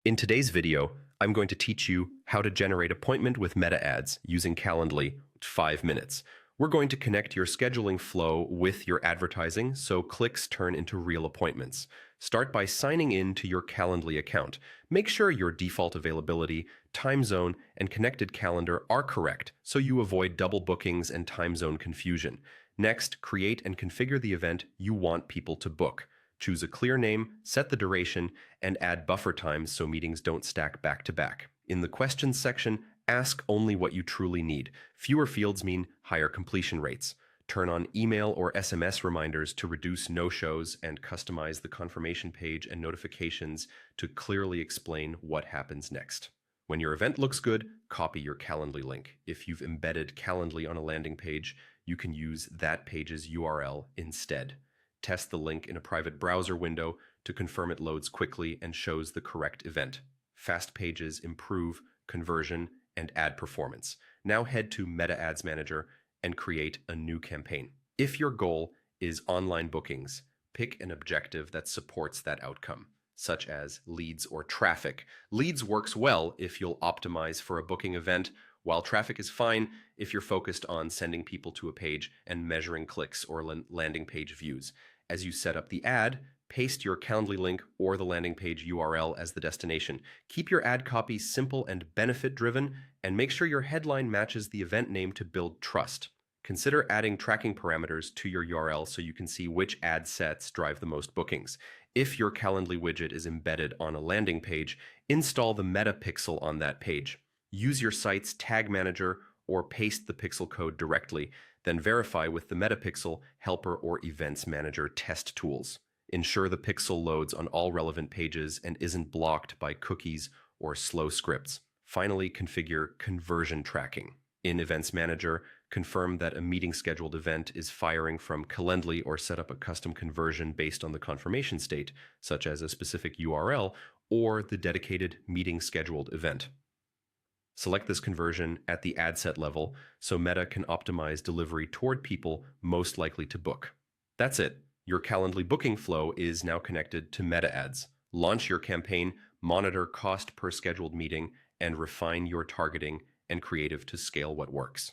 In today's video, I'm going to teach you how to generate appointment with meta ads using Calendly, 5 minutes. We're going to connect your scheduling flow with your advertising so clicks turn into real appointments. Start by signing in to your Calendly account. Make sure your default availability, time zone, and connected calendar are correct so you avoid double bookings and time zone confusion. Next, create and configure the event you want people to book. Choose a clear name, set the duration, and add buffer times so meetings don't stack back to back. In the questions section, ask only what you truly need. Fewer fields mean higher completion rates. Turn on email or SMS reminders to reduce no-shows and customize the confirmation page and notifications to clearly explain what happens next. When your event looks good, copy your Calendly link. If you've embedded Calendly on a landing page, you can use that page's URL instead. Test the link in a private browser window to confirm it loads quickly and shows the correct event. Fast pages improve conversion and ad performance. Now head to Meta Ads Manager and create a new campaign. If your goal is online bookings, pick an objective that supports that outcome, such as leads or traffic. Leads works well if you'll optimize for a booking event, while traffic is fine if you're focused on sending people to a page and measuring clicks or landing page views. As you set up the ad, paste your Calendly link or the landing page URL as the destination. Keep your ad copy simple and benefit-driven, and make sure your headline matches the event name to build trust. Consider adding tracking parameters to your URL so you can see which ad sets drive the most bookings. If your Calendly widget is embedded on a landing page, install the meta pixel on that page. Use your site's tag manager or paste the pixel code directly, then verify with the Metapixel Helper or Events Manager test tools. Ensure the pixel loads on all relevant pages and isn't blocked by cookies or slow scripts. Finally, configure conversion tracking. In Events Manager, confirm that a meeting scheduled event is firing from Calendly or set up a custom conversion based on the confirmation state, such as a specific URL or the dedicated meeting scheduled event. Select this conversion at the ad set level so Meta can optimize delivery toward people most likely to book. That's it. Your Calendly booking flow is now connected to Meta ads. Launch your campaign, monitor cost per scheduled meeting, and refine your targeting and creative to scale what works.